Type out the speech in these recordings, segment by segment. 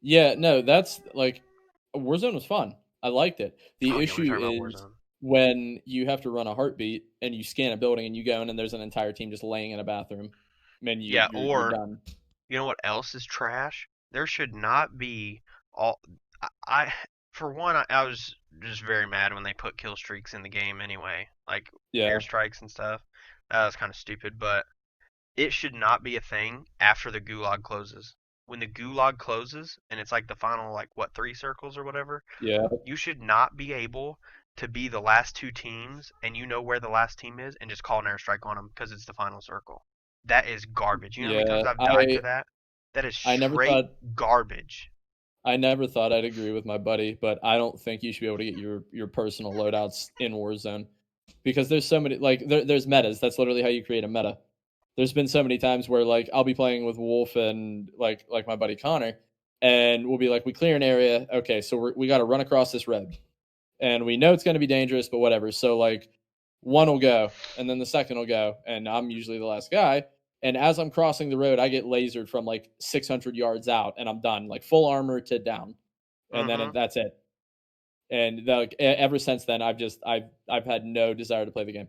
Yeah, no, that's like Warzone was fun. I liked it. The Oh yeah, we're issue talking about is Warzone. when you have to run a heartbeat and you scan a building and you go in and there's an entire team just laying in a bathroom, and Yeah, you're or done. you know what else is trash? There should not be all. I for one, I was just very mad when they put kill streaks in the game anyway, like Yeah, airstrikes and stuff. That was kind of stupid, but it should not be a thing after the gulag closes. When the gulag closes and it's like the final like what 3 circles or whatever, yeah, you should not be able to be the last two teams and you know where the last team is and just call an airstrike on them because it's the final circle. That is garbage. You know how many yeah. times I've died to that? That is I never straight thought garbage. I never thought I'd agree with my buddy, but I don't think you should be able to get your personal loadouts in Warzone because there's so many there's metas. That's literally how you create a meta. There's been so many times where like I'll be playing with Wolf and like my buddy Connor, and we'll be like, we clear an area. Okay, so we got to run across this red, and we know it's going to be dangerous, but whatever. So like one will go, and then the second will go, and I'm usually the last guy. And as I'm crossing the road, I get lasered from like 600 yards out, and I'm done, like full armor to down, and then Mm-hmm. that's it. And like ever since then, I've had no desire to play the game.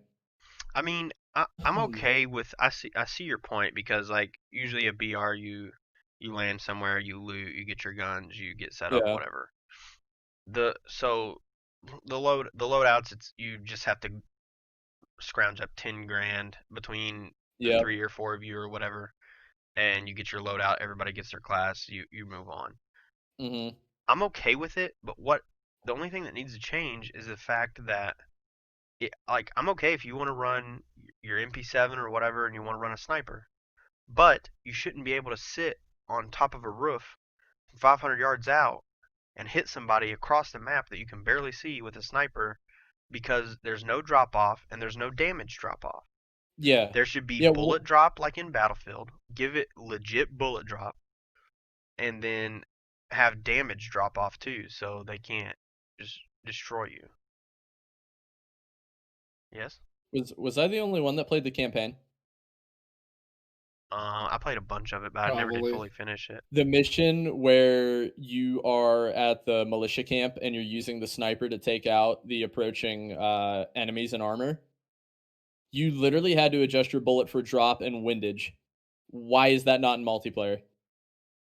I mean, I'm okay with. I see your point because like usually a BR you land somewhere, you loot, you get your guns, you get set up, Yeah, whatever. So the loadouts, it's you just have to scrounge up 10 grand between the yeah, 3 or 4 of you or whatever, and you get your loadout. Everybody gets their class. You move on. hmm I'm okay with it, but what the only thing that needs to change is the fact that like I'm okay if you want to run your MP7 or whatever and you want to run a sniper, but you shouldn't be able to sit on top of a roof 500 yards out and hit somebody across the map that you can barely see with a sniper because there's no drop off and there's no damage drop off. yeah, There should be yeah. bullet Well, drop like in Battlefield, give it legit bullet drop, and then have damage drop off too so they can't just destroy you. Yes? was I the only one that played the campaign? I played a bunch of it, but I never did Probably. fully finish it. The mission where you are at the militia camp and you're using the sniper to take out the approaching enemies in armor. You literally had to adjust your bullet for drop and windage. Why is that not in multiplayer?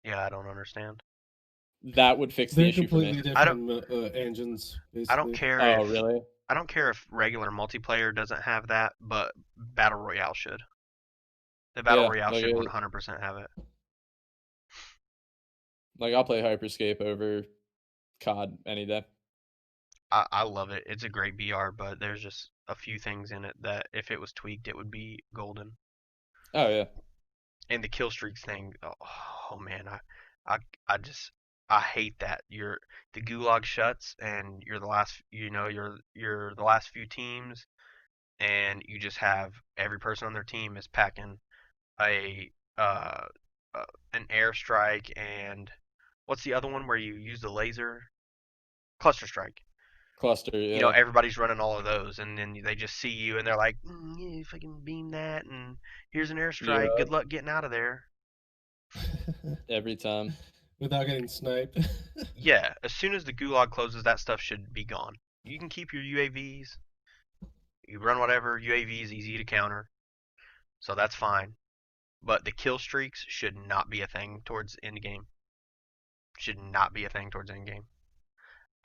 Yeah, I don't understand. That would fix the They're issue for me. completely I don't different engines, I don't basically. care Oh, if really? I don't care if regular multiplayer doesn't have that, but Battle Royale should. The Battle Yeah, Royale like should 100% have it. I'll play Hyperscape over COD any day. I love it. It's a great BR, but there's just a few things in it that if it was tweaked, it would be golden. Oh yeah, And the kill streaks thing, oh man, I, I just, I hate that. The gulag shuts, and you're the last, you're the last few teams, and you just have every person on their team is packing a uh, uh an airstrike and what's the other one where you use the laser? Cluster strike. cluster. Yeah, Everybody's running all of those, and then they just see you, and they're like, "Yeah, if I can beam that, and here's an airstrike. yeah. Good luck getting out of there." Every time. Without getting sniped. Yeah, as soon as the gulag closes, that stuff should be gone. You can keep your UAVs. You run whatever. UAV is easy to counter, so that's fine. But the kill streaks should not be a thing towards end game. Should not be a thing towards end game.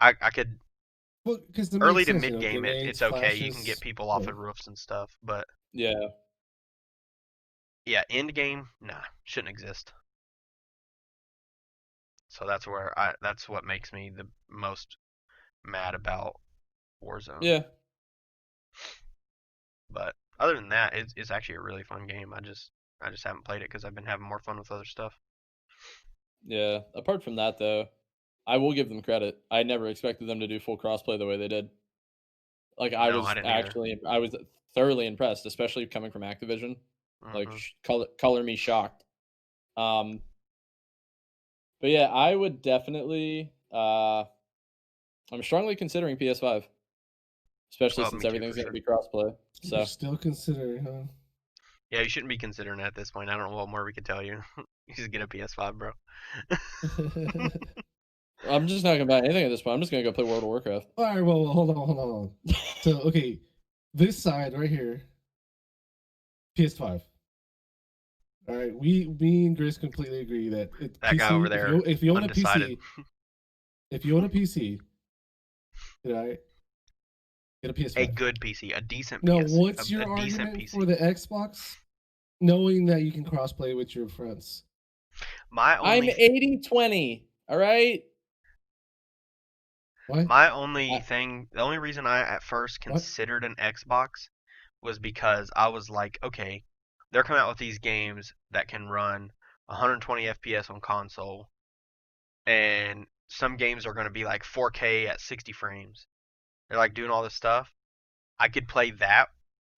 I could Well, because it early makes to sense, mid game it's grenades, okay. You can get flashes. people off Yeah. of roofs and stuff, but Yeah, yeah, end game, nah, shouldn't exist. So that's what makes me the most mad about Warzone. yeah, But other than that, it's actually a really fun game. I just haven't played it because I've been having more fun with other stuff. yeah. Apart from that, though, I will give them credit. I never expected them to do full crossplay the way they did. Like No, I didn't either. I was thoroughly impressed, especially coming from Activision. Like Hmm. color me shocked. Um, but yeah, I would definitely. I'm strongly considering PS5, especially Oh, since me too for everything's going to sure. be crossplay. You're So still considering, huh? Yeah, you shouldn't be considering it at this point. I don't know what more we could tell you. You just get a PS5, bro. I'm just not gonna buy anything at this point. I'm just gonna go play World of Warcraft. All right, well, hold on. So, okay, this side right here, PS5. All right, me and Grace completely agree that That guy over PC. If there, you own a undecided. PC, if you own a PC, right, get a A PS5. good PC, a decent Now, PS, what's a your decent argument for PC. the Xbox? Knowing that you can crossplay with your friends. My I'm only 80/20. All right. What? my only I, thing, the only reason I at first What? considered an Xbox was because I was like, okay, they're coming out with these games that can run 120 FPS on console, and some games are going to be like 4K at 60 frames. They're like doing all this stuff. I could play that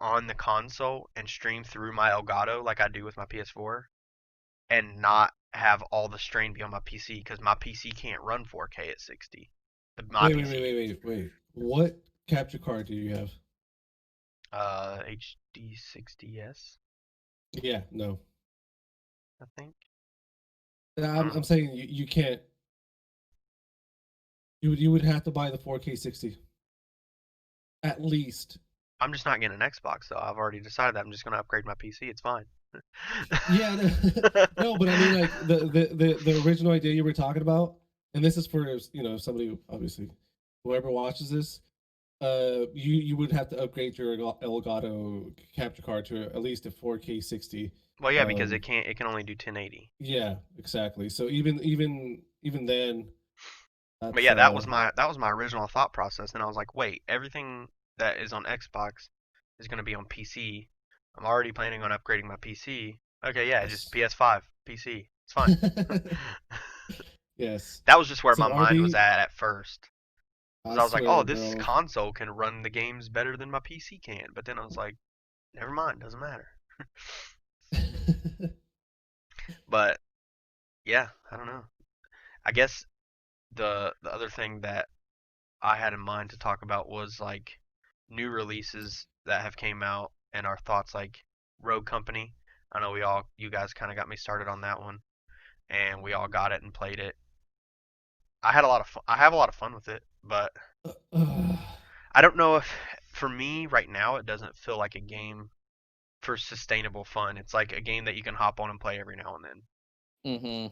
on the console and stream through my Elgato like I do with my PS4 and not have all the strain be on my PC because my PC can't run 4K at 60. My PC, Wait. What capture card do you have? HD60S, Yeah, no. I think. I don't I'm know. saying you can't. You would have to buy the 4K 60 at least. I'm just not getting an Xbox though. I've already decided that I'm just gonna upgrade my PC. It's fine. Yeah, no, but I mean like the original idea you were talking about, and this is for somebody obviously, whoever watches this, you would have to upgrade your Elgato capture card to at least a 4K 60. Well, yeah, because Um, it can only do 1080. yeah, exactly. So even then, But that's yeah, that was my original thought process, and I was like, wait, everything that is on Xbox is going to be on PC. I'm already planning on upgrading my PC. Okay, yeah, just yes. PS5, PC. It's fine. Yes. That was just where my So mind was RB, at first. Because I I was like, oh, swear, this bro. console can run the games better than my PC can. But then I was like, never mind, doesn't matter. But yeah, I don't know. I guess the other thing that I had in mind to talk about was like new releases that have came out and our thoughts like Rogue Company. I know you guys kind of got me started on that one, and we all got it and played it. I had a lot of fun. I have a lot of fun with it, but I don't know if for me right now it doesn't feel like a game for sustainable fun. It's like a game that you can hop on and play every now and then. mm-hmm.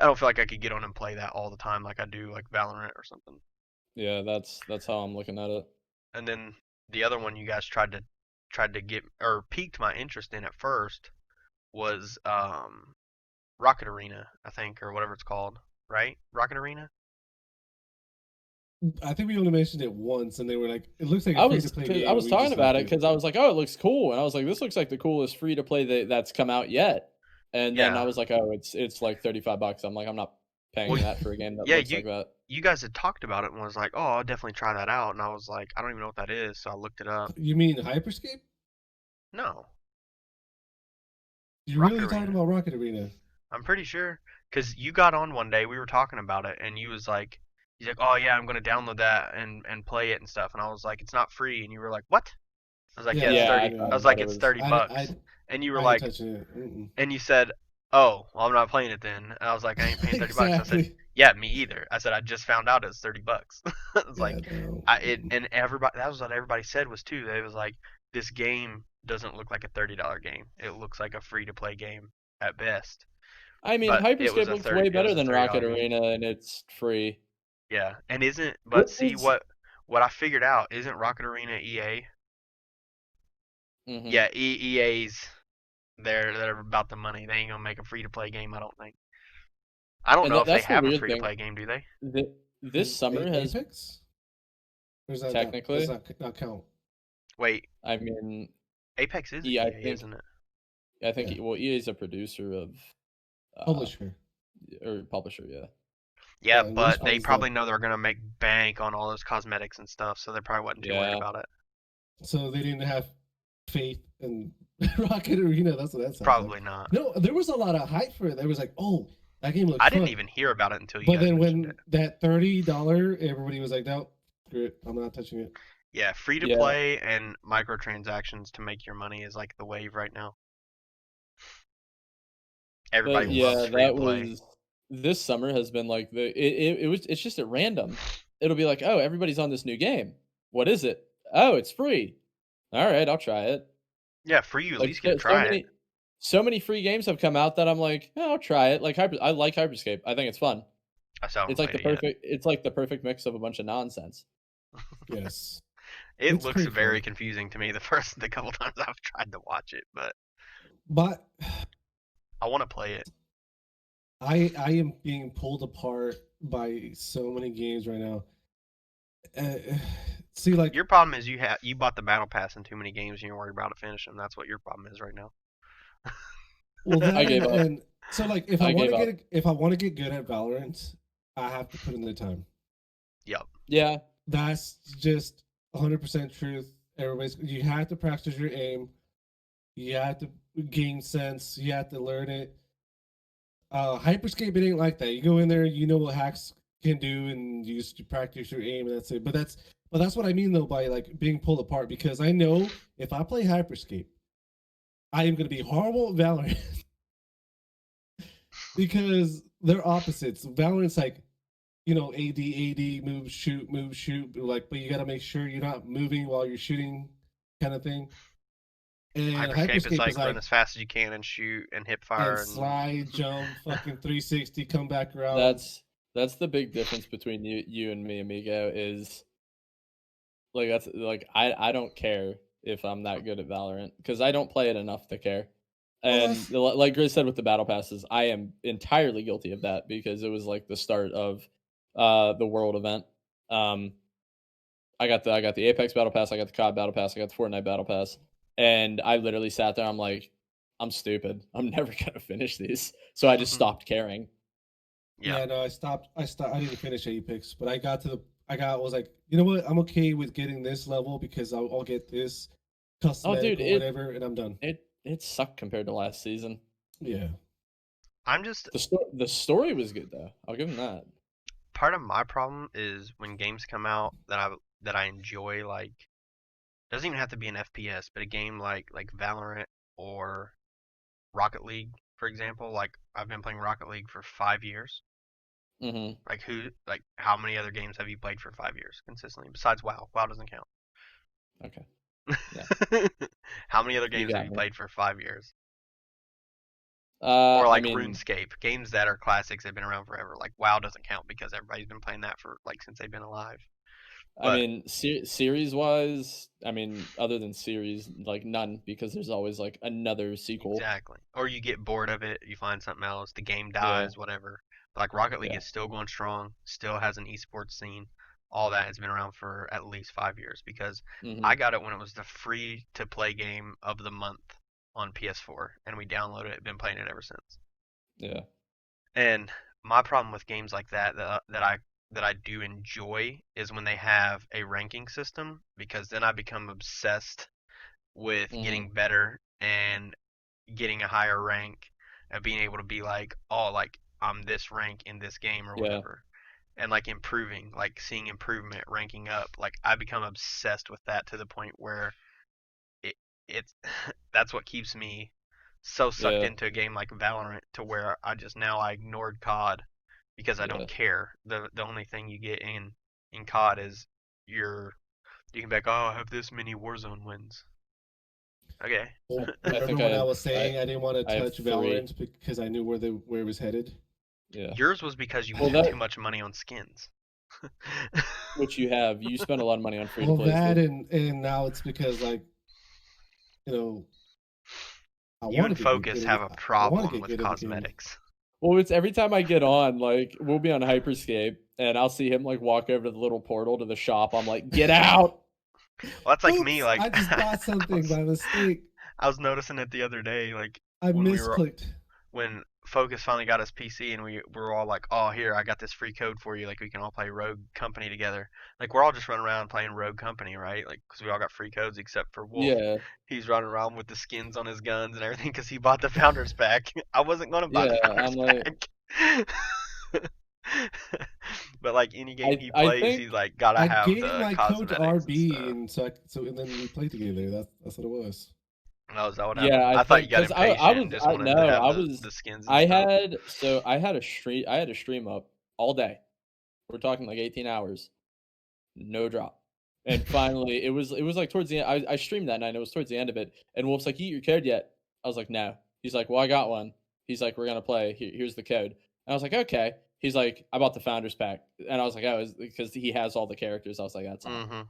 I don't feel like I could get on and play that all the time like I do like Valorant or something. Yeah, that's how I'm looking at it. And then the other one you guys tried to get or piqued my interest in at first was Rocket Arena, I think, or whatever it's called, right? Rocket Arena? I think we only mentioned it once, and they were like, "It looks like a I free to was play 'cause I game," and was we talking just about left it it. because I was like, oh, it looks cool, and I was like, this looks like the coolest free to play that's come out yet. And then I Yeah. was like, oh, it's like $35. I'm like, I'm not Well, paying that for a game that yeah, looks you like that. you guys had talked about it and was like, "Oh, I'll definitely try that out." And I was like, "I don't even know what that is." So I looked it up. You mean Hyperscape? No, You're Rocket really talking Arena. about Rocket Arena? I'm pretty sure because you got on one day, we were talking about it, and you was like, he's like, "Oh yeah, I'm gonna download that and play it and stuff." And I was like, "It's not free," and you were like, "What?" I was like, Yeah, "Yeah, it's Yeah, 30." I I was no. like, thought it "It's was. 30 I bucks," and you were I ain't like, touching it. Mm-mm. and you said, "Oh, well, I'm not playing it then." And I was like, "I ain't paying 30 bucks." I said, Exactly. "Yeah, me either." I said, "I just found out it's 30 bucks." I was Yeah, like, no. and everybody that was what everybody said was too. They was like, this game doesn't look like a $30 game. It looks like a free to play game at best. I mean, But Hyperscape looks way it better was a than $30 Rocket game. Arena, and it's free. Yeah, and isn't but What see is? what I figured out isn't Rocket Arena EA? Mm-hmm. Yeah, EA's they're about the money. They ain't gonna make a free to play game. I don't think. I don't And know if they that's the have a weird free to thing. play game. Do they? This summer has Apex? Or is that does technically. not count? Wait, I mean, Apex is I EA, think isn't it? Yeah, well, EA is a producer of uh publisher. or publisher, yeah. Yeah, Yeah, and but they Respawn's the probably know they're gonna make bank on all those cosmetics and stuff, so they probably wasn't too worried Yeah. about it. so they didn't have faith in Rocket Arena. That's what that sounds like. Probably not. No, there was a lot of hype for it. There was like, oh, that game looks I didn't fun. even hear about it until you But guys then mentioned when it. that $30, everybody was like, no, screw it. I'm not touching it. Yeah, free to Yeah. play and microtransactions to make your money is like the wave right now. Everybody But yeah, loves free to that play. was this summer has been like it's just at random. It'll be like, "Oh, everybody's on this new game. What is it? Oh, it's free. Alright, I'll try it." Yeah, for you at Like, least get to so try it. many free games have come out that I'm like, "Oh, I'll try it." Like, I like Hyperscape. I think it's fun. I still haven't played it yet. It's like the perfect mix of a bunch of nonsense. Yes, It it's looks pretty very fun. confusing to me the couple times I've tried to watch it, but But I want to play it. I am being pulled apart by so many games right now. Uh, see, like, Your problem is you bought the battle pass in too many games and you're worried about it finishing. That's what your problem is right now. well, I that gave up. and so like I gave up. if I want to get good at Valorant, I have to put in the time. Yep. Yeah. That's just 100% truth. You have to practice your aim. You have to gain sense. You have to learn it. Hyperscape, it ain't like that. You go in there, you know what hacks can do, and you just practice your aim, and that's it. But that's what I mean though by like being pulled apart, because I know if I play Hyperscape, I am going to be horrible at Valorant because they're opposites. Valorant's like, AD, move, shoot, like, but you got to make sure you're not moving while you're shooting, kind of thing. And Hyperscape is Hyperscape is like run like as fast as you can and shoot and hip and fire and slide, jump, fucking 360, come back around. That's the big difference between you and me, amigo, is like that's like I don't care if I'm that good at Valorant because I don't play it enough to care. Well, And like Grizz said with the battle passes, I am entirely guilty of that because it was like the start of the world event. Um I got the Apex battle pass, I got the COD battle pass, I got the Fortnite battle pass, and I literally sat there. I'm like, I'm stupid. I'm never gonna finish these, so I just stopped caring. yeah. yeah, no, I stopped. I didn't finish Apex, but I was like, you know what? I'm okay with getting this level because I'll get this Oh, cosmetic dude, or whatever, and I'm done. it sucked compared to last season. Yeah. I'm just The story was good though. I'll give him that. part of my problem is when games come out that I enjoy, like doesn't even have to be an FPS, but a game like Valorant or Rocket League, for example. Like I've been playing Rocket League for 5 years. Mhm. Like how many other games have you played for 5 years consistently besides WoW? WoW doesn't count. Okay. Yeah. How many other You games have got you me. played for 5 years? Or I like mean, RuneScape, games that are classics, they've been around forever. Like WoW doesn't count because everybody's been playing that for like since they've been alive. But series wise, other than series, like none because there's always like another sequel. exactly. Or you get bored of it, you find something else, the game Yeah. dies, whatever. But like Rocket League Yeah. is still going strong, still has an esports scene. All that has been around for at least 5 years because I Mhm. got it when it was the free to play game of the month on PS4, and we downloaded it, been playing it ever since. Yeah. And my problem with games like that I do enjoy is when they have a ranking system because then I become obsessed with Mhm. getting better and getting a higher rank and being able to be like, oh, like I'm this rank in this game or Yeah. whatever. And like improving, like seeing improvement, ranking up. Like I become obsessed with that to the point where it it's that's what keeps me so sucked Yeah. into a game like Valorant to where I ignored COD because I don't Yeah. care. The only thing you get in COD is your you can be like, oh, I have this many Warzone wins. Okay. Well, I remember think when I was I saying I didn't want to I have touch 3. Valorant because I knew where it was headed? Yeah. Yours was because you Well, spent too that much money on skins. which you have. You spend a lot of money on free to Well, plays, that dude. and now it's because like you know I You want and to get Focus good have at a I want to problem get with good at the game. cosmetics. Well, it's every time I get on, like we'll be on Hyperscape and I'll see him like walk over to the little portal to the shop. I'm like, "Get out." Well, that's like me. Oops! Like I just bought something by mistake. I was noticing it the other day. Like I when we were misclicked. when Focus finally got his PC and we were all like, "Oh, here, I got this free code for you. Like we can all play Rogue Company together." Like we're all just running around playing Rogue Company, right? Like because we all got free codes except for Wolf. Yeah. He's running around with the skins on his guns and everything because he bought the Founders pack. I wasn't gonna buy Yeah, the I'm Founders like pack. But like any game he I plays, he's think like gotta I have gave the my code to cosmetics and RB, stuff. and so and then we played together. That's what it was. Oh, is that what Yeah, happened? I I thought think you got because I impatient was and just I wanted to no, have I the was skins and I stuff. had so I had a stream up all day. We're talking like 18 hours, no drop. And finally, it was like towards the end. I streamed that night. And it was towards the end of it, and Wolf's like, "You eat your code yet?" I was like, "No." He's like, "Well, I got one." He's like, "We're gonna play. Here's the code." And I was like, "Okay." He's like, "I bought the founders pack," and I was like, "Oh, because he has all the characters." I was like, "That's how." Mm-hmm.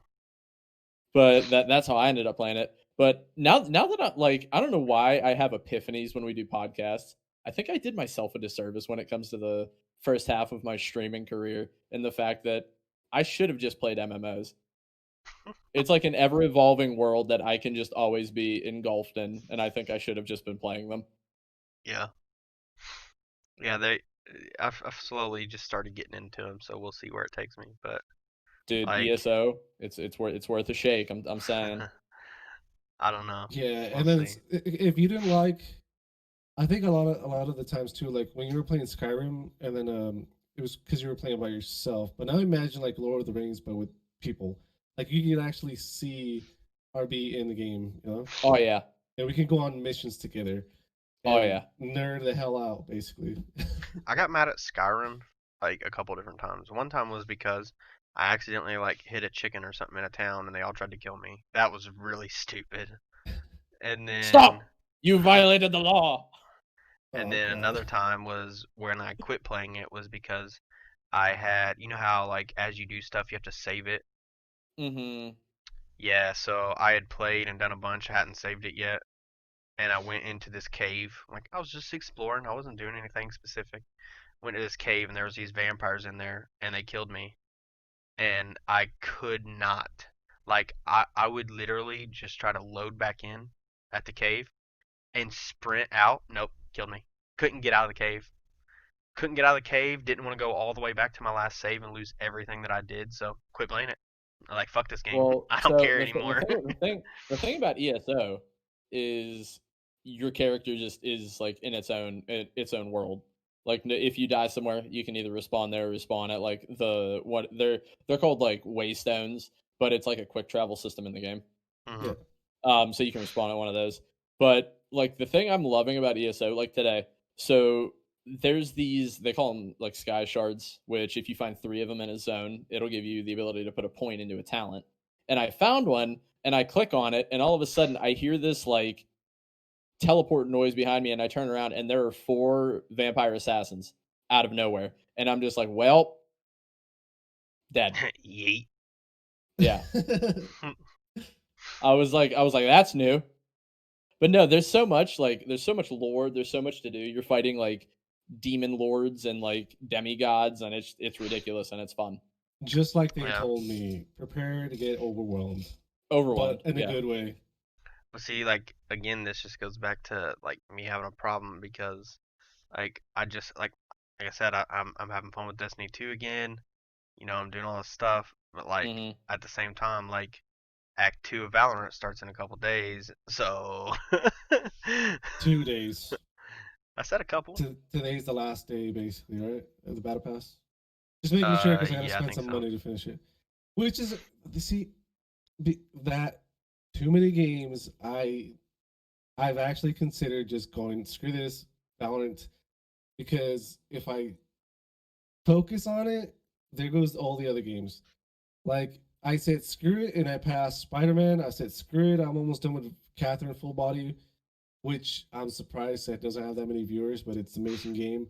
But that's how I ended up playing it. But now that I don't know why I have epiphanies when we do podcasts. I think I did myself a disservice when it comes to the first half of my streaming career and the fact that I should have just played MMOs. It's like an ever evolving world that I can just always be engulfed in, and I think I should have just been playing them. Yeah. Yeah, I've slowly just started getting into them, so we'll see where it takes me. But Dude, like, ESO, it's worth a shake. I'm saying. I don't know. Yeah, We'll and then see. if you didn't like, I think a lot of the times too, like when you were playing Skyrim, and then it was because you were playing by yourself. But now imagine like Lord of the Rings, but with people. Like you can actually see RB in the game, you know, Oh yeah. and we can go on missions together Oh and yeah. nerd the hell out, basically. I got mad at Skyrim like a couple different times. One time was because I accidentally like hit a chicken or something in a town and they all tried to kill me. That was really stupid. And then Stop! You violated the law. and Oh then god. another time was when I quit playing it was because I had, you know how like as you do stuff you have to save it. Mm-hmm. Yeah, so I had played and done a bunch. I hadn't saved it yet, and I went into this cave. Like I was just exploring. I wasn't doing anything specific. Went to this cave and there was these vampires in there, and they killed me. And I could not. Like I would literally just try to load back in at the cave and sprint out. Nope, killed me. Couldn't get out of the cave. Couldn't get out of the cave. Didn't want to go all the way back to my last save and lose everything that I did. So quit playing it. Like fuck this game. Well, I don't so care the anymore. thing the thing the thing about ESO is your character just is like in its own world. Like if you die somewhere, you can either respawn there or respawn at like they're called like waystones, but it's like a quick travel system in the game. Yeah. Mhm. So you can respawn at one of those. But like the thing I'm loving about ESO, like today, so there's these they call them like sky shards, which if you find three of them in a zone, it'll give you the ability to put a point into a talent. And I found one, and I click on it, and all of a sudden I hear this like teleport noise behind me, and I turn around, and there are four vampire assassins out of nowhere, and I'm just like, well, dead. Yeet. Yeah, I was like, that's new. But no, there's so much lore, there's so much to do. You're fighting like demon lords and like demigods, and it's ridiculous and it's fun. Just like they Yeah. told me, prepare to get overwhelmed, but Overwhelmed, in a yeah. good way. But see, like again, this just goes back to like me having a problem because like I just like I said, I'm having fun with Destiny 2 again. You know, I'm doing all this stuff, but like Hmm. at the same time, like Act 2 of Valorant starts in a couple days, so 2 days. I said a couple. Today's the last day, basically, right? Of the battle pass. Just making sure because I got to Yeah, I spend think some so. money to finish it. Which is, you see, that too many games. I've actually considered just going screw this Valorant because if I focus on it, there goes all the other games. Like I said, screw it, and I passed Spider Man. I said screw it. I'm almost done with Catherine Full Body, which I'm surprised that doesn't have that many viewers, but it's an amazing game.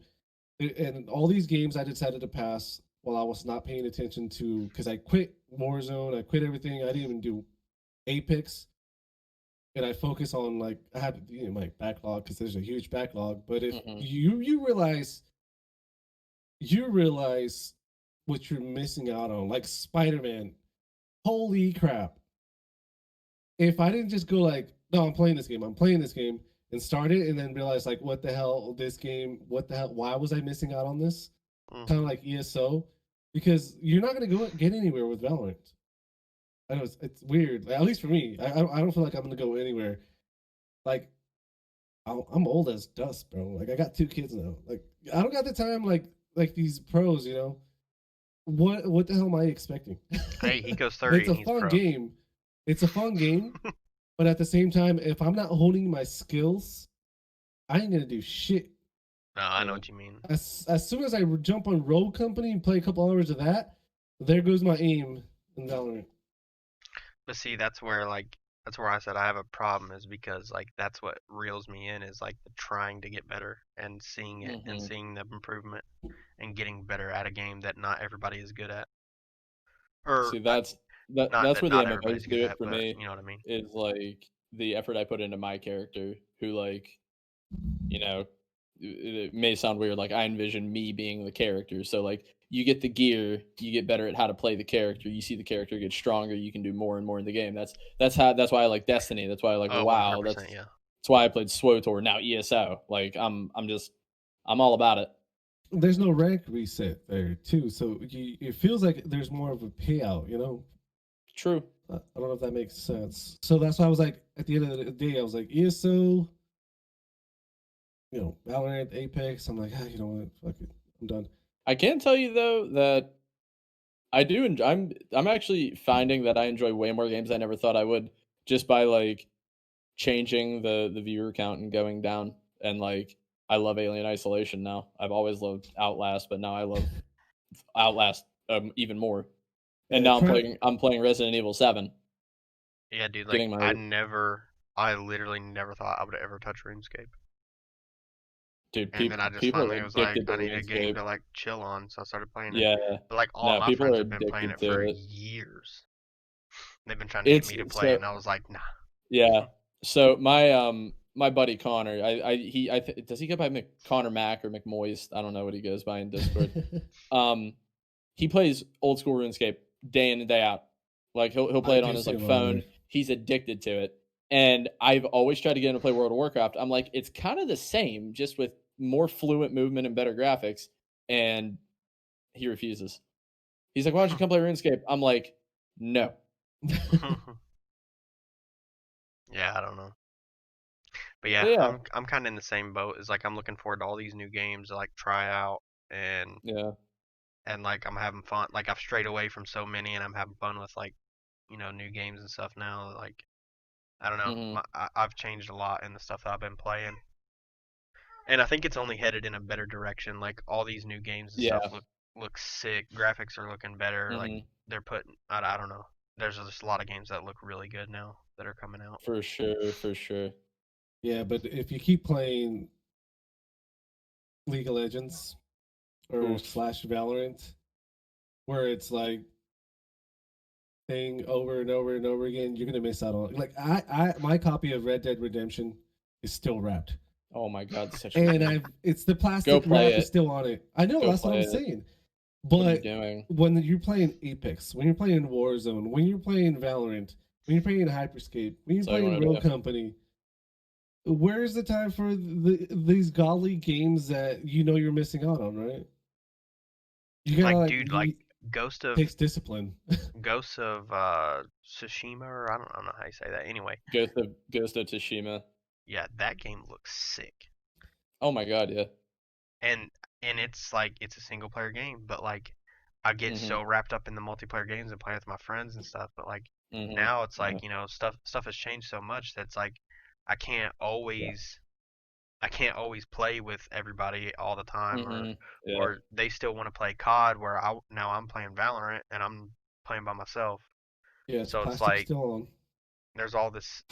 And all these games I decided to pass while I was not paying attention to because I quit Warzone, I quit everything. I didn't even do Apex, and I focus on like I had my backlog because there's a huge backlog. But if Hmm. you realize what you're missing out on, like Spider Man. Holy crap! If I didn't just go like, no, I'm playing this game, and start it, and then realize like, what the hell, this game, what the hell, why was I missing out on this? Kind of Mhm. like ESO, because you're not gonna go get anywhere with Valorant. I know it's weird, like, at least for me. I don't feel like I'm gonna go anywhere. Like I'm old as dust, bro. Like I got 2 kids now. Like I don't got the time like these pros. What the hell am I expecting? Hey, he goes It's 30 a and he's fun pro. game. It's a fun game, But at the same time, if I'm not honing my skills, I ain't gonna do shit. No, I know Yeah. what you mean. As soon as I jump on Rogue Company and play a couple hours of that, there goes my aim in Valorant. But see, that's where I said I have a problem is because like that's what reels me in is like the trying to get better and seeing it and Hmm. seeing the improvement and getting better at a game that not everybody is good at. Or See, not that's that where the not MMOs everybody's good do it at, for but me. you know what I mean. Is like the effort I put into my character, who like you know, it may sound weird. Like I envision me being the character. So like you get the gear, you get better at how to play the character. You see the character get stronger. You can do more and more in the game. That's why I like Destiny. That's why I like Oh, WoW. 100%, yeah. That's why I played SWOTOR. Now ESO. Like I'm all about it. There's no rank reset there too, so it feels like there's more of a payout. True. I don't know if that makes sense. So that's why I was like, at the end of the day, I was like, ESO, Valorant, Apex. I'm like, you know what, fuck it, I'm done. I can tell you though that I do. I'm actually finding that I enjoy way more games I never thought I would, just by like changing the viewer count and going down. And like I love Alien Isolation now. I've always loved Outlast, but now I love Outlast even more. And Yeah, now I'm playing Resident Evil 7, Yeah, dude, like getting my I literally never thought I would ever touch RuneScape. dude. And then I just People are finally was like, addicted to I need a game RuneScape. to like chill on, so I started playing it. Yeah, But like all no, my people friends are have been playing addicted it for to it. years. They've been trying to get It's me to play it, so and I was like, nah. yeah. So my buddy Connor, does he go by Connor Mac or McMoist? I don't know what he goes by in Discord. Um, he plays old school RuneScape day in and day out. Like he'll play I it on do his see like him over there. phone. He's addicted to it. And I've always tried to get him to play World of Warcraft. I'm like, it's kind of the same, just with more fluent movement and better graphics. And he refuses. He's like, why don't you come play RuneScape? I'm like, no. Yeah, I don't know. But yeah, But yeah, I'm kind of in the same boat. It's like I'm looking forward to all these new games to like try out and yeah. like I'm having fun. Like I've strayed away from so many, and I'm having fun with like new games and stuff now. Like I don't know, Hmm. I've changed a lot in the stuff that I've been playing, and I think it's only headed in a better direction. Like all these new games and stuff Yeah. look sick. Graphics are looking better. Like Hmm. they're putting I don't know. There's just a lot of games that look really good now that are coming out. For sure. For sure. Yeah, but if you keep playing League of Legends or Oof. slash Valorant, where it's like thing over and over and over again, you're gonna miss out on. Like my copy of Red Dead Redemption is still wrapped, Oh my god, such a good and game. it's the Go plastic play wrap is it. still on it. I know Go that's what play I'm it. saying, What are you but doing? when you're playing Apex, when you're playing Warzone, when you're playing Valorant, when you're playing Hyperscape, when you're That's all you playing want to Rogue do. Company, where's the time for these godly games that you're missing out on, right? You gotta Like like dude, like Ghost of takes discipline. Ghosts of Tsushima, or I don't know how you say that. Anyway, Ghost of Tsushima. yeah, that game looks sick. Oh my god, yeah. And it's like it's a single player game, but like I get Mhm. so wrapped up in the multiplayer games and playing with my friends and stuff, but like Mhm. now it's Yeah. like, stuff has changed so much that's like I can't always I can't always play with everybody all the time Mhm. Yeah. or they still want to play COD where now I'm playing Valorant and I'm playing by myself. Yeah, it's So it's plastic like still on. there's all this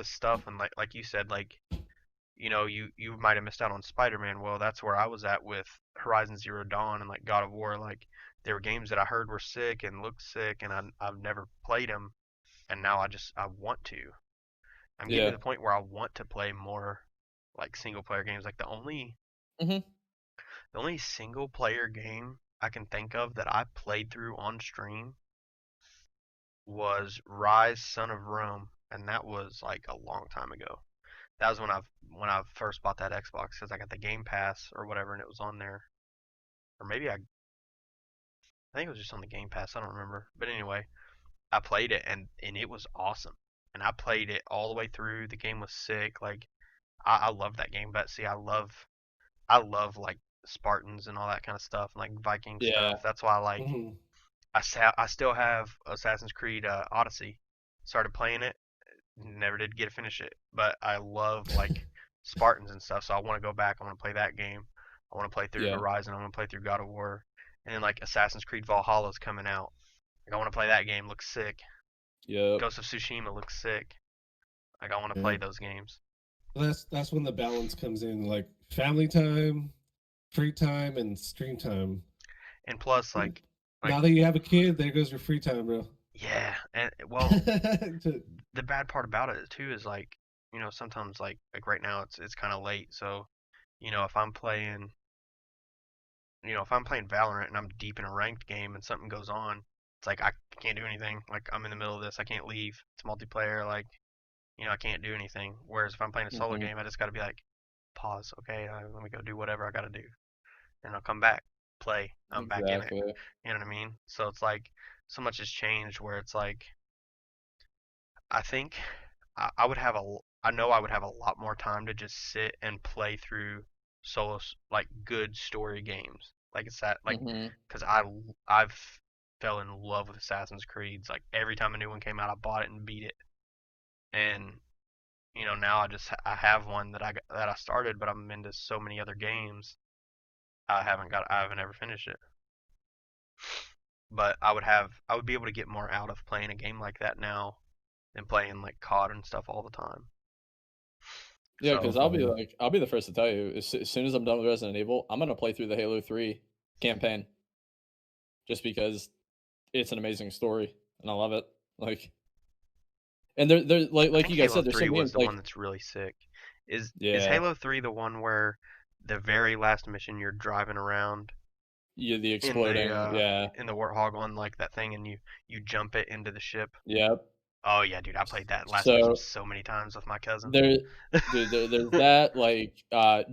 stuff and like you said like you might have missed out on Spider-Man. Well, that's where I was at with Horizon Zero Dawn and like God of War. Like there were games that I heard were sick and looked sick, and I've never played them, and now I want to. I'm getting to Yeah. the point where I want to play more like single player games. Like Mhm. the only single player game I can think of that I played through on stream was Rise Son of Rome, and that was like a long time ago. That was when I first bought that Xbox because I got the Game Pass or whatever, and it was on there. Or maybe I think it was just on the Game Pass. I don't remember. But anyway, I played it and it was awesome. And I played it all the way through. The game was sick. Like I love that game. But see, I love like Spartans and all that kind of stuff, and like Viking Yeah. stuff. That's why like Hmm. I still have Assassin's Creed Odyssey. Started playing it. Never did get to finish it, but I love like Spartans and stuff, so I want to go back. I want to play that game. I want to play through Yeah. Horizon. I want to play through God of War, and then like Assassin's Creed Valhalla's coming out. Like I want to play that game. Looks sick. Yep. Ghost of Tsushima looks sick. Like I want to Yeah. play those games. That's when the balance comes in, like family time, free time, and stream time. And plus, like Now that you have a kid, there goes your free time, bro. yeah, and well, the bad part about it too is like sometimes like right now it's kind of late, so if I'm playing if I'm playing Valorant and I'm deep in a ranked game and something goes on, it's like I can't do anything. Like I'm in the middle of this, I can't leave. It's multiplayer, like I can't do anything. Whereas if I'm playing a solo Hmm. game, I just got to be like, pause, okay, let me go do whatever I got to do, and I'll come back, play. I'm back in it. Exactly. You know what I mean? So it's like so much has changed where it's like I think I would have I know I would have a lot more time to just sit and play through solo like good story games. Like it's that like Hmm. because I've fell in love with Assassin's Creeds. Like every time a new one came out, I bought it and beat it. And now I have one that I started, but I'm into so many other games. I haven't ever finished it. But I would be able to get more out of playing a game like that now than playing like COD and stuff all the time. Yeah, So because I'll be the first to tell you, as soon as I'm done with Resident Evil, I'm gonna play through the Halo 3 campaign just because it's an amazing story and I love it. Like, and there I like think you guys Halo said, there's so 3 many was games the one like that's really sick. Is yeah, Halo 3 the one where the very last mission you're driving around yeah, the in the exploding, yeah, Warthog on like that thing and you jump it into the ship? yeah. Oh yeah, dude, I played that last mission So so many times with my cousin. there, dude, there's that like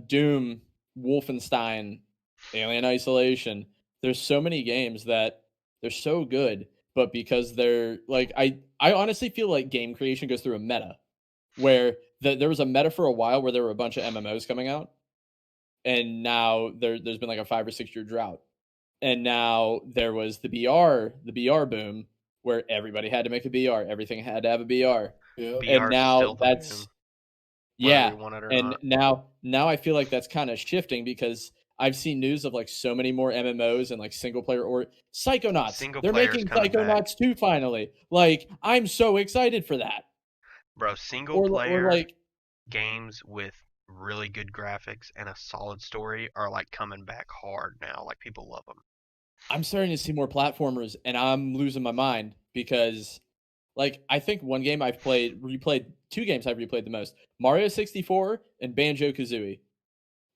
Doom, Wolfenstein, Alien Isolation. There's so many games that they're so good, but because they're like I honestly feel like game creation goes through a meta where there was a meta for a while where there were a bunch of MMOs coming out, and now there's been like a 5 or 6 year drought, and now there was the BR boom where everybody had to make a BR, everything had to have a BR, Yep. BR and is now still the that's boom, whether we yeah, want it or and not. now I feel like that's kind of shifting because I've seen news of like so many more MMOs and like single player or Psychonauts. Single They're player's making coming back. Psychonauts 2 finally. Like I'm so excited for that. Bro, single Or player like games with really good graphics and a solid story are like coming back hard now. Like people love them. I'm starting to see more platformers and I'm losing my mind because like I think one game I've replayed 2 games I've replayed the most. Mario 64 and Banjo Kazooie.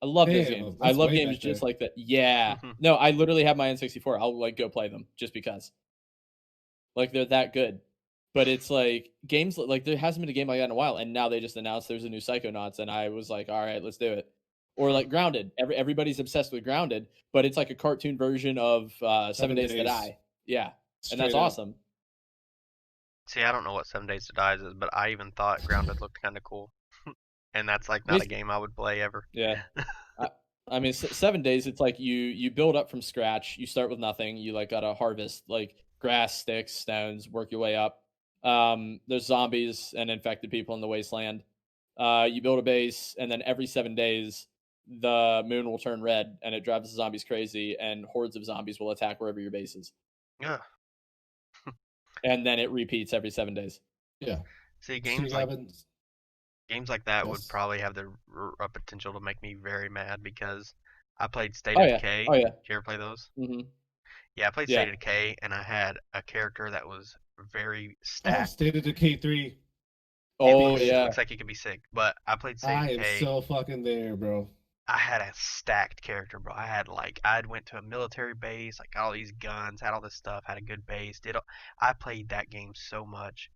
I love those games. Damn, I that's love way games back just there. like that. Yeah. No, I literally have my N64. I'll like go play them just because. Like they're that good. But it's like games like there hasn't been a game like that in a while, and now they just announced there's a new Psychonauts, and I was like, all right, let's do it. Or like Grounded. Everybody's obsessed with Grounded, but it's like a cartoon version of 7 Days to 7 days, Die. Yeah, and that's straight up. awesome. See, I don't know what 7 Days to Die is, but I even thought Grounded looked kind of cool. And that's like not a Bas- game I would play ever. yeah, I, I mean, 7 days. It's like you build up from scratch. You start with nothing. You like gotta harvest like grass, sticks, stones, work your way up. There's zombies and infected people in the wasteland. You build a base, and then every 7 days, the moon will turn red, and it drives the zombies crazy, and hordes of zombies will attack wherever your base is, Yeah. and then it repeats every 7 days. Yeah. See, So you haven't. games like that would Yes. probably have the potential to make me very mad because I played State Oh of yeah, Decay. oh yeah, Did you ever play those? hmm Yeah, I played yeah. State of Decay, and I had a character that was very Oh, stacked. State of Decay 3. Oh It yeah. looks like it could be sick, but I played State of I am Decay. so fucking there, bro. I had a stacked character, bro. I'd went to a military base, like got all these guns, had all this stuff, had a good base. I played that game so much,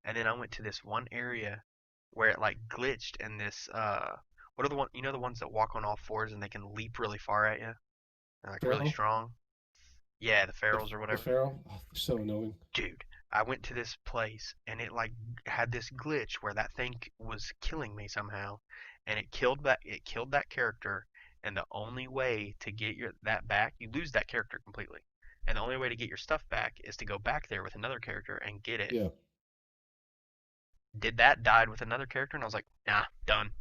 and then I went to this one area where it like glitched, and this what are the ones that walk on all fours and they can leap really far at you, they're like really Pharaoh? strong. Yeah, the The, ferals or the whatever. Pharaoh? Oh, they're so annoying. Dude, I went to this place and it like had this glitch where that thing was killing me somehow, and it killed that character. And the only way to get your that back, you lose that character completely. And the only way to get your stuff back is to go back there with another character and get it. Yeah. Did that, died with another character, and I was like, nah, done.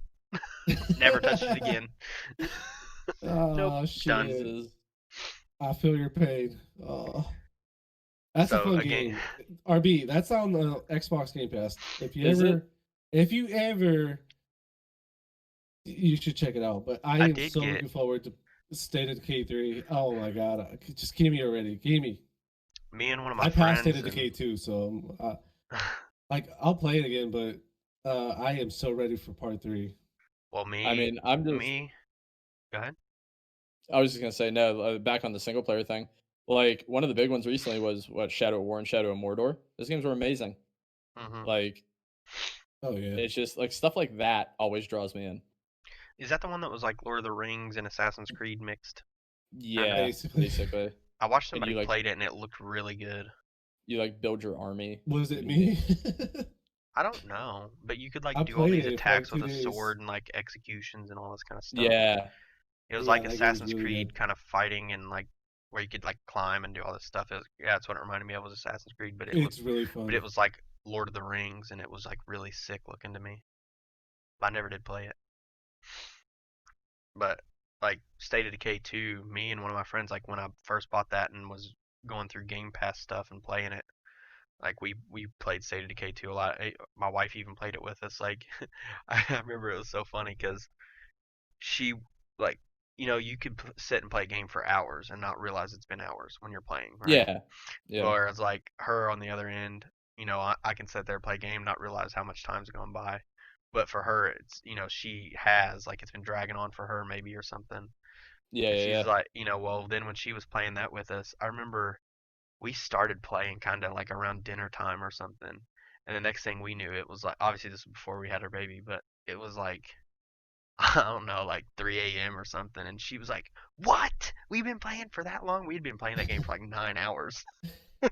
Never touched it again. Nope, Oh done. shit! Jesus. I feel your pain. Oh, that's a So fun again, game. RB, that's on the Xbox Game Pass. Is it? If you ever, you should check it out. But I I am did so get looking forward to State of Decay 3. Oh my god, just give me already. Give me. me and one of my I passed State friends of and Decay 2, so like I'll play it again. But I am so ready for Part 3. well, I mean, I'm just. me. Go ahead. I was just gonna say no. Back on the single player thing. Like one of the big ones recently was what Shadow of War and Shadow of Mordor. Those games were amazing. Hmm. Like Oh yeah, it's just like stuff like that always draws me in. Is that the one that was like Lord of the Rings and Assassin's Creed mixed? Kind of. Yeah, basically. basically. I watched And somebody played it and it looked really good. you like build your army Was in it the game. me? I don't know, but you could I like do all played these it for like attacks with two a days. sword and like executions and all this kind of stuff. Yeah, It was Yeah, like that game's Assassin's really Creed good. kind of fighting and like where you could like climb and do all this stuff. Yeah, that's what it reminded me of was Assassin's Creed, It's really but it fun. was like Lord of the Rings and it was like really sick looking to me. But I never did play it. But like State of Decay 2, me and one of my friends, like when I first bought that and was going through Game Pass stuff and playing it, like we played State of Decay 2 a lot. My wife even played it with us. Like I remember it was so funny because she like you could sit and play a game for hours and not realize it's been hours when you're playing, right? yeah, yeah, Whereas like her on the other end, I can sit there play a game not realize how much time's gone by. But for her, it's she has like it's been dragging on for her maybe or something. yeah, And yeah, she's yeah. like, well, then when she was playing that with us, I remember we started playing kind of like around dinner time or something. And the next thing we knew, it was like, obviously this was before we had our baby, but it was like, I don't know, like 3 a.m. or something. And she was like, what? We've been playing for that long? We'd been playing that game for like 9 hours.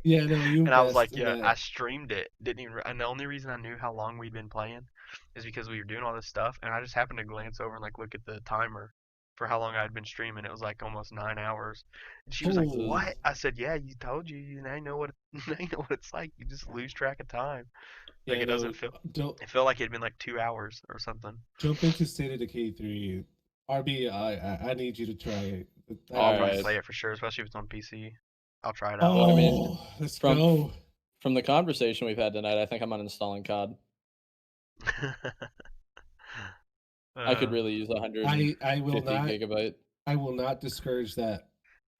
Yeah, no, you And I was invest like, in yeah, I that. streamed it. Didn't even, and the only reason I knew how long we'd been playing is because we were doing all this stuff, and I just happened to glance over and like look at the timer for how long I'd been streaming. It was like almost 9 hours. And she was like, Oh, Jesus. "What?" I said, "Yeah, you told you. You now know what now you know what it's like. You just lose track of time. Like yeah, it doesn't no, feel. don't It felt like it had been like 2 hours or something. jump into State of Decay 3. RB, I need you to try it. Oh, I'll All probably right. play it for sure, especially if it's on PC. I'll try it out. Well, I mean, Oh, let's from go. from the conversation we've had tonight, I think I'm uninstalling COD. I could uh, really use I will 150 not gigabyte. I will not discourage that.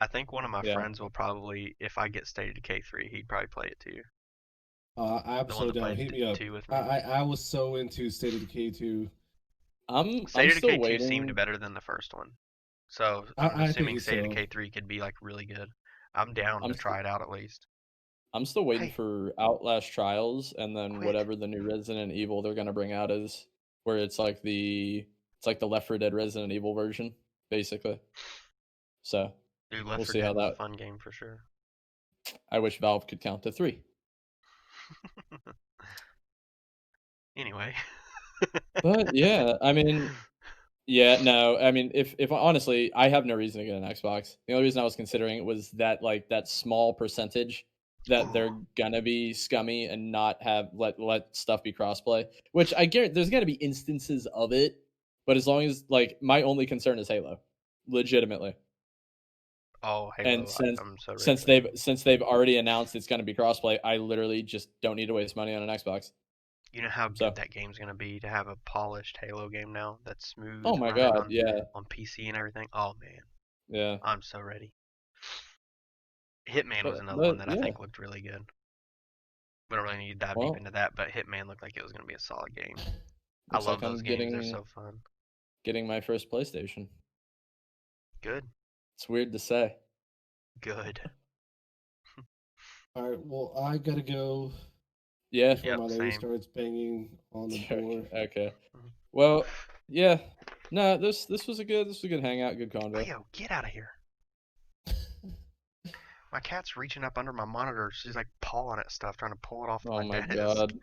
I think one of my Yeah. friends will probably, if I get State of Decay 3, he'd probably play it too. I'm The one so that down. played Hit me up. 2 with me. I was so into State of Decay 2. I'm State of still Decay 2 seemed waiting. better than the first one. So I'm I assuming think State of so. Decay 3 could be like really good. I'm down I'm to st- try it out at least. I'm still waiting Hey, for Outlast Trials and then quit. whatever the new Resident Evil they're gonna bring out is, where it's like the Left 4 Dead Resident Evil version, basically. So Dude, Left we'll 4 see Dead how was a that. fun game for sure. I wish Valve could count to 3. Anyway. But yeah, I mean, yeah, no, I mean, if honestly, I have no reason to get an Xbox. The only reason I was considering it was that like that small percentage that they're gonna be scummy and not have let stuff be crossplay. Which I guarantee there's gonna be instances of it, but as long as like my only concern is Halo, legitimately. Oh, And Halo. I'm so ready since for that they've game. since they've already announced it's gonna be crossplay, I literally just don't need to waste money on an Xbox. You know how good So, that game's gonna be to have a polished Halo game now that's oh smooth my running god, on yeah, PC and everything. Oh man, yeah, I'm so ready. Hitman was another one but that I yeah, think looked really good. We don't really need to dive deep well. into that, but Hitman looked like it was gonna be a solid game. I Looks love like those I'm games. They're so fun. getting my first PlayStation. Good. It's weird to say. Good. All right, well, I gotta go Yeah. before Yep, my lady same. starts banging on the Okay. door. Okay. Mhm. Well, yeah. No, this was a good hangout, good convo. Leo, get out of here. My cat's reaching up under my monitor. She's like pawing at stuff, trying to pull it off Oh my my desk. god.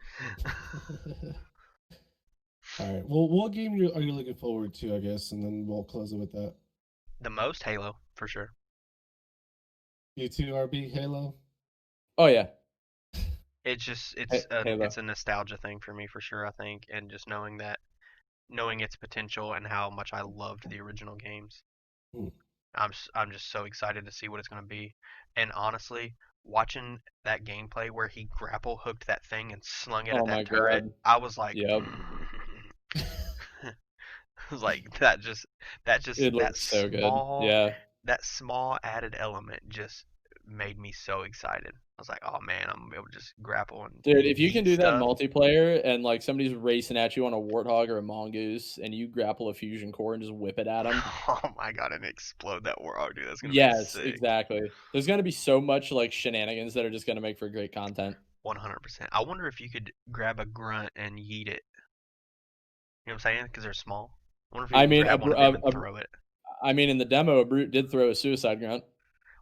All right. Well, what game are you looking forward to? I guess, and then we'll close it with that. The most Halo, for sure. You too, RB Halo. Oh yeah. It's just it's Halo. a nostalgia thing for me for sure, I think, and just knowing its potential and how much I loved the original games. Hmm. I'm just so excited to see what it's going to be. And honestly, watching that gameplay where he grapple hooked that thing and slung it at Oh my that turret, god. I was like, Yep. I was like It looks so good. Yeah. that small added element just made me so excited. I was like, oh man, I'm gonna be able to just grapple and Dude, if you can yeet do that in stuff. multiplayer and like somebody's racing at you on a warthog or a mongoose and you grapple a fusion core and just whip it at them. Oh my god, and explode that warhog, dude. That's gonna be Yes, sick. exactly. There's gonna be so much like shenanigans that are just gonna make for great content. 100%. I wonder if you could grab a grunt and yeet it. You know what I'm saying? Because they're small. I wonder if you I could mean, grab one of them and throw it. I mean, in the demo, a brute did throw a suicide grunt.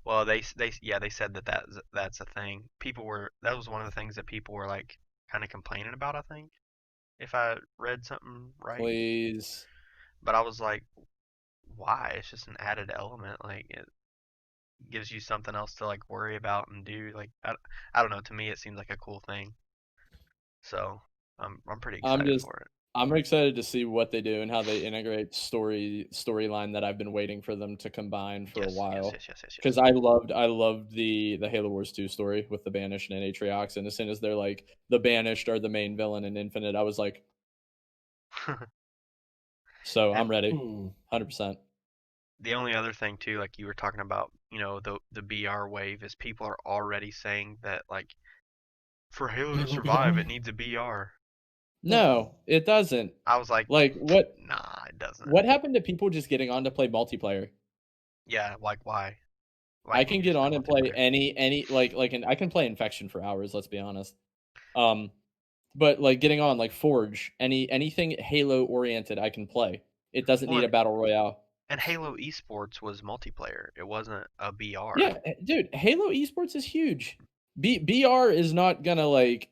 Well, they said that that's a thing. People were that was one of the things that people were like kind of complaining about. I think if I read something right, Please. but I was like, why? It's just an added element. Like it gives you something else to like worry about and do. Like I don't know. To me, it seems like a cool thing. So I'm pretty I'm excited just for it. I'm excited to see what they do and how they integrate storyline that I've been waiting for them to combine for a Yes, yes, while. yes, yes, yes, Because yes. I loved the Halo Wars 2 story with the Banished and Atriox, and as soon as they're like the Banished are the main villain in Infinite, I was like, so And I'm ready, Hmm. 100%. the only other thing too, like you were talking about, the BR wave, is people are already saying that like for Halo to Halo survive, it VR. needs a BR. No, it doesn't. I was like, Like nah, it doesn't. what happened to people just getting on to play multiplayer? Yeah, like why? Why I can't can you get just play on and play multiplayer? any and I can play Infection for hours, let's be honest. Um But, like, getting on, like, Forge, anything Halo oriented, I can play. It doesn't Well, need a battle royale. and Halo Esports was multiplayer. It wasn't a BR. Yeah, dude, Halo esports is huge. BR is not gonna, like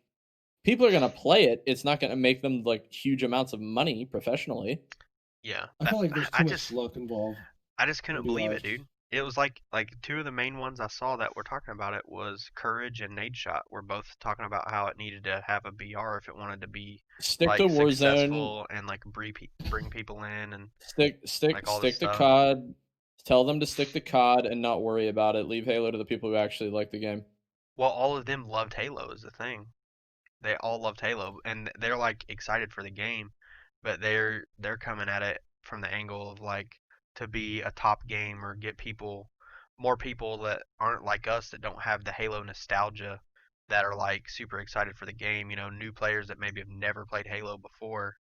people are gonna play it, it's not gonna make them, like, huge amounts of money professionally. Yeah, I that feel like there's too much luck involved I just in couldn't believe it, VR. dude. It was like two of the main ones I saw that were talking about it was Courage and Nade Shot were both talking about how it needed to have a BR if it wanted to be Stick to like Warzone, successful and like bring people in and stick stick like all this stick to stuff. COD, tell them to stick to COD and not worry about it, leave Halo to the people who actually like the game. Well, all of them loved Halo is the thing. They all loved Halo and they're like excited for the game, but they're coming at it from the angle of like to be a top game or get more people that aren't like us that don't have the Halo nostalgia that are like super excited for the game, new players that maybe have never played Halo before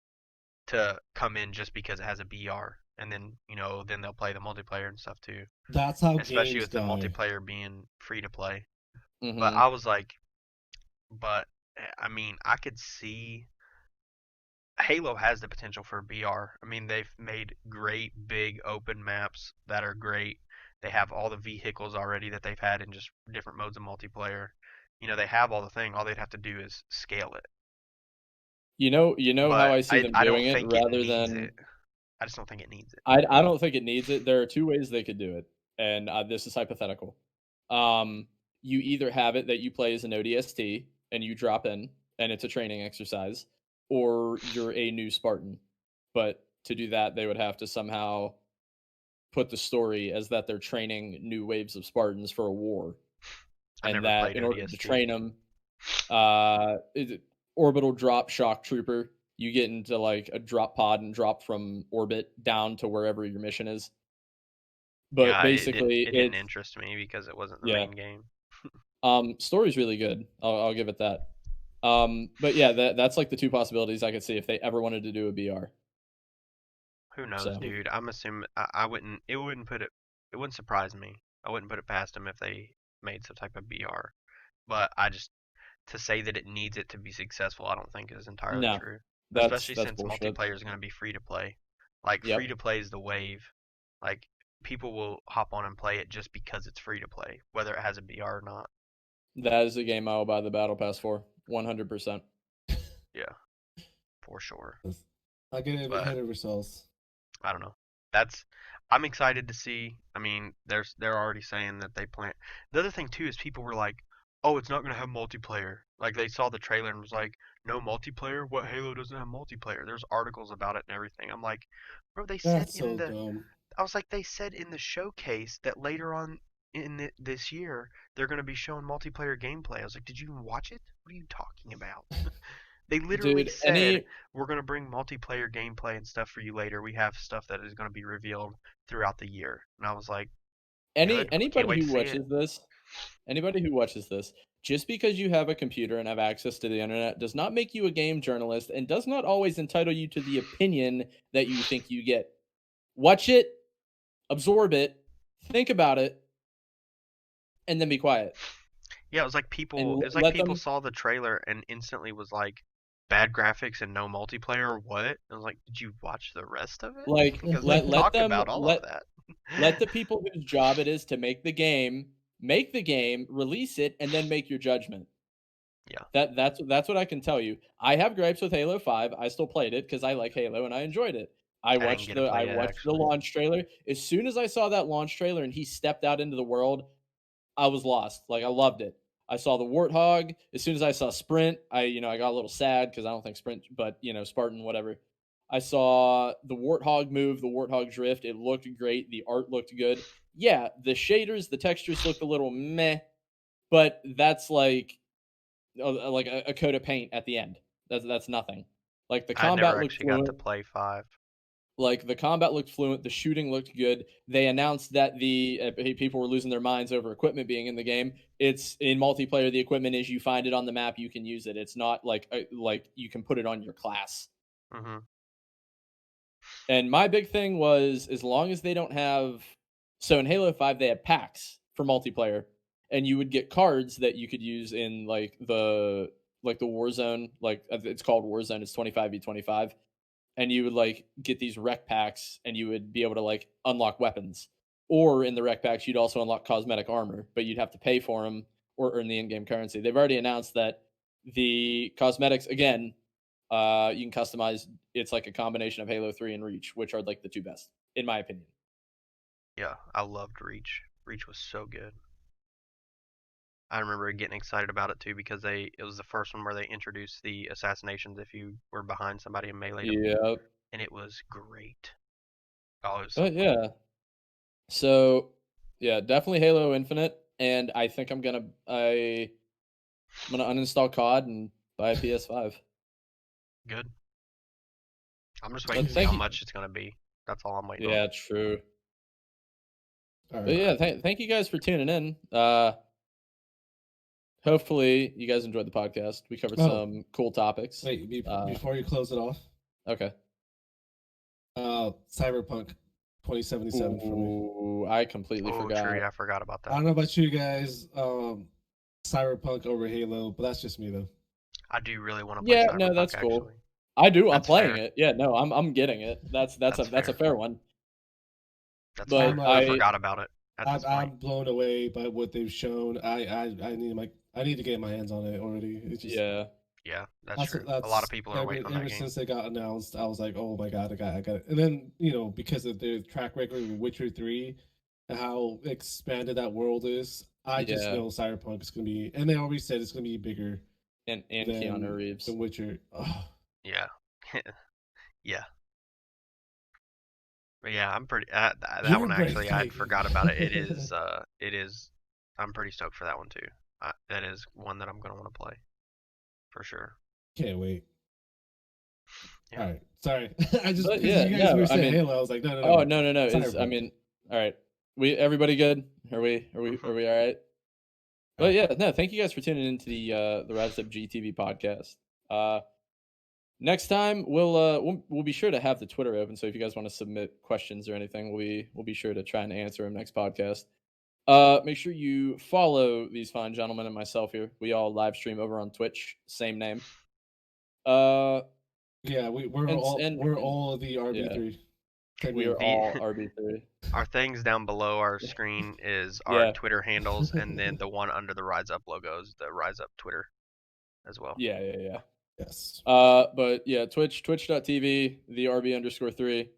to come in just because it has a BR and then they'll play the multiplayer and stuff too, That's how especially games with the die. multiplayer being free to play. But Mhm. I was like, but I mean, I could see Halo has the potential for BR. I mean, they've made great big open maps that are great. They have all the vehicles already that they've had in just different modes of multiplayer. They have all the thing. All they'd have to do is scale it. You know how But I see them I don't doing it think it rather needs than it. I just don't think it needs it. I don't think it needs it. There are 2 ways they could do it, and, this is hypothetical. You either have it that you play as an ODST and you drop in, and it's a training exercise, or you're a new Spartan. But to do that, they would have to somehow put the story as that they're training new waves of Spartans for a war, I and never that played in order to ODST. train them, orbital drop shock trooper, you get into, like, a drop pod and drop from orbit down to wherever your mission is. But Yeah, basically, it didn't it's interest me because it wasn't the yeah. main game. Story's really good. I'll give it that. But yeah, that's like the two possibilities I could see if they ever wanted to do a BR. Who knows, So dude? I'm assuming I wouldn't. It wouldn't put it. It wouldn't surprise me. I wouldn't put it past them if they made some type of BR. But I just to say that it needs it to be successful, I don't think is entirely no, true. that's Especially that's since bullshit. multiplayer is going to be free to play. Like free Yep, to play is the wave. Like people will hop on and play it just because it's free to play, whether it has a BR or not. that is a game I will buy the battle pass for 100%. Yeah, for sure. I get it But ahead of ourselves. I don't know. That's I'm excited to see. I mean, they're already saying that they plan. The other thing too is people were like, oh, it's not gonna have multiplayer. Like they saw the trailer and was like, no multiplayer? What Halo doesn't have multiplayer? There's articles about it and everything. I'm like, bro, they said That's in so the dumb. I was like, they said in the showcase that later on this year they're going to be showing multiplayer gameplay. I was like, did you even watch it? What are you talking about? They literally Dude, said we're going to bring multiplayer gameplay and stuff for you later. We have stuff that is going to be revealed throughout the year. And I was like, good. Can't anybody wait who to see it. watches this, anybody who watches this, just because you have a computer and have access to the internet does not make you a game journalist and does not always entitle you to the opinion that you think you get. Watch it, absorb it, think about it, and then be quiet. Yeah, And it was like let people them saw the trailer and instantly was like, bad graphics and no multiplayer or what? I was like, did you watch the rest of it? like Because they let talk them about all of that. let the people whose job it is to make the game, release it, and then make your judgment. Yeah, That's what I can tell you. I have gripes with Halo 5. I still played it because I like Halo and I enjoyed it. I didn't get to I play it watched the actually. launch trailer. As soon as I saw that launch trailer and he stepped out into the world, I was lost. Like I loved it. I saw the Warthog. As soon as I saw Sprint, I got a little sad because I don't think Sprint, but Spartan, whatever. I saw the Warthog move, the Warthog drift. It looked great. The art looked good. Yeah, the shaders, the textures looked a little meh, but that's like a coat of paint at the end. That's nothing. Like the I never combat looked actually got to fluent. play 5. Like the combat looked fluent. The shooting looked good. They announced that the people were losing their minds over equipment being in the game. It's in multiplayer. The equipment is you find it on the map, you can use it. It's not like you can put it on your class. Mhm. And my big thing was as long as they don't have so in Halo 5 they had packs for multiplayer and you would get cards that you could use in like the Warzone, like it's called Warzone, it's 25v25 and you would like get these rec packs and you would be able to like unlock weapons. Or in the rec packs you'd also unlock cosmetic armor, but you'd have to pay for them or earn the in-game currency. They've already announced that the cosmetics again you can customize. It's like a combination of Halo 3 and Reach, which are like the two best, in my opinion. Yeah, I loved Reach. Reach was so good. I remember getting excited about it too because it was the first one where they introduced the assassinations if you were behind somebody and meleeed them, Yeah. and it was great. Oh, it was so But fun. yeah. So yeah, definitely Halo Infinite. And I think I'm gonna uninstall COD and buy a PS5. Good. I'm just waiting But to see thank how you. much it's gonna be. That's all I'm waiting on. Yeah, true. All But right. yeah, thank you guys for tuning in. Hopefully you guys enjoyed the podcast. We covered Oh, some cool topics. wait, before you close it off, Okay. Cyberpunk 2077 for me. Ooh, I completely Oh, forgot. true. Yeah, I forgot about I that. don't know about you guys, Cyberpunk over Halo, but that's just me though. I do really want to play Yeah, no, Cyberpunk that's actually. cool. I do. I'm That's playing fair. it. Yeah, no, I'm getting it. That's That's a fair. fair one. That's I'm But fair. I like, forgot about it at this point. I'm blown away by what they've shown. I need to get my hands on it already. It's just yeah, Yeah, that's true. A lot of that's people are waiting on that ever game. since they got announced. I was like, oh my god, I got it. And then because of their track record with Witcher 3, and how expanded that world is, I just yeah, know Cyberpunk is gonna be, and they already said it's gonna be bigger and Keanu Reeves. than Witcher. Oh, Yeah. Yeah. But yeah, I'm pretty that you're one actually I had breathtaking. forgot about it. It is I'm pretty stoked for that one too. That is one that I'm going to want to play for sure. Can't wait. Yeah. All right, sorry. I just But because yeah, you guys no, were I saying mean, Halo, I was like, no, oh no, no, is I Cyberpunk. mean, all right, we everybody good? Are we all right? All But right. yeah, no, thank you guys for tuning into the Rise Up GTV podcast. Uh, Next time we'll be sure to have the Twitter open. So if you guys want to submit questions or anything, we'll be sure to try and answer them next podcast. Make sure you follow these fine gentlemen and myself here. We all live stream over on Twitch, same name. Uh, Yeah, and we're all the yeah, RB3. we are The all RB3. our things down below our screen is our Yeah, Twitter handles, and then the one under the Rise Up logo is the Rise Up Twitter as well. yeah. Yes. But yeah, twitch.tv, the RB_3.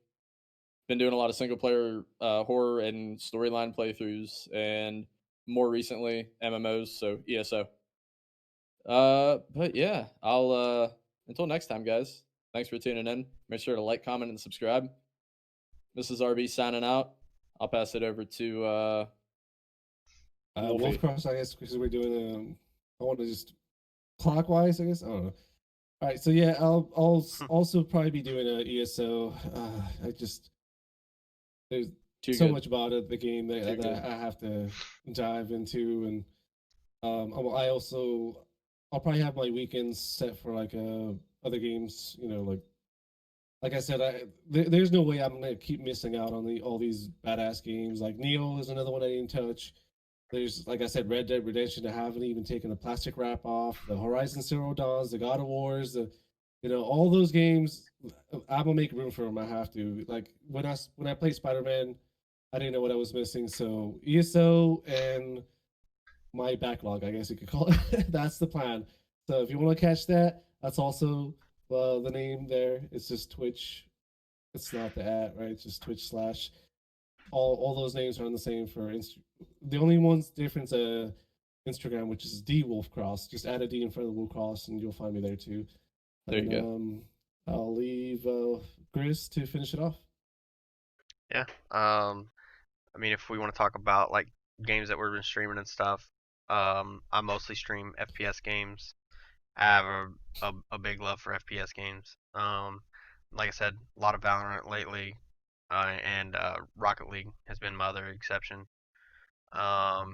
Been doing a lot of single player horror and storyline playthroughs, and more recently MMOs, so ESO. But yeah, I'll until next time, guys. Thanks for tuning in. Make sure to like, comment, and subscribe. This is RB signing out. I'll pass it over to Wolfie. Wolfcross, I guess, because we're doing. I want to just clockwise, I guess. I don't know. All right, so yeah, I'll also probably be doing a ESO. I just there's Too so good. much about it, the game that I have to dive into, and I also I'll probably have my weekends set for like other games. You know, like I said, there's no way I'm gonna keep missing out on all these badass games. Like Neo is another one I didn't touch. There's, like I said, Red Dead Redemption. I haven't even taken the plastic wrap off. The Horizon Zero Dawns, the God of Wars, all those games. I'm gonna make room for them. I have to. Like when I played Spider Man, I didn't know what I was missing. So ESO and my backlog, I guess you could call it. That's the plan. So if you want to catch that, that's also the name there. It's just Twitch. It's not the at, right? It's just Twitch slash. All those names are on the same for the only one's difference Instagram, which is D Wolfcross. Just add a D in front of the Wolfcross, and you'll find me there too. There you go. I'll leave Gris to finish it off. Yeah. I mean, if we want to talk about like games that we've been streaming and stuff, I mostly stream FPS games. I have a big love for FPS games. Like I said, a lot of Valorant lately, and Rocket League has been my other exception. I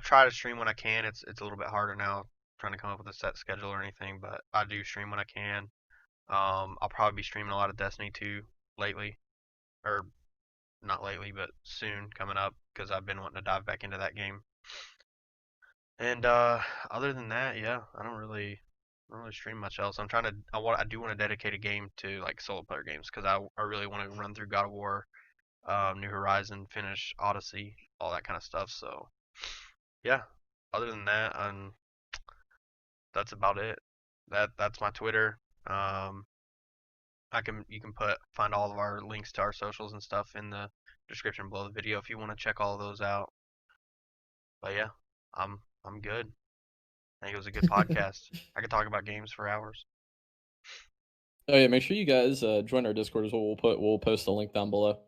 try to stream when I can. It's a little bit harder now, trying to come up with a set schedule or anything, but I do stream when I can. I'll probably be streaming a lot of Destiny 2 lately, or not lately, but soon coming up because I've been wanting to dive back into that game. And other than that, yeah, I don't really stream much else. I do want to dedicate a game to like solo player games because I really want to run through God of War, New Horizon, finish Odyssey, all that kind of stuff. So yeah, other than that, that's about it. That's my Twitter. You can find all of our links to our socials and stuff in the description below the video if you want to check all of those out. But yeah, I'm good. I think it was a good podcast. I could talk about games for hours. Oh yeah, make sure you guys join our Discord as well. We'll post a link down below.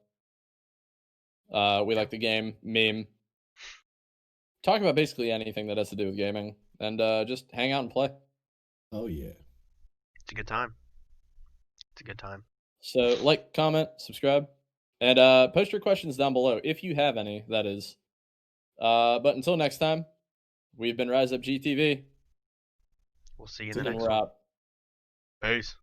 We like the game, meme, talk about basically anything that has to do with gaming, and just hang out and play. Oh yeah, it's a good time. It's a good time. So like, comment, subscribe, and post your questions down below if you have any. That is. But until next time, we've been Rise Up GTV. We'll see you in the And next we're one. out. Peace.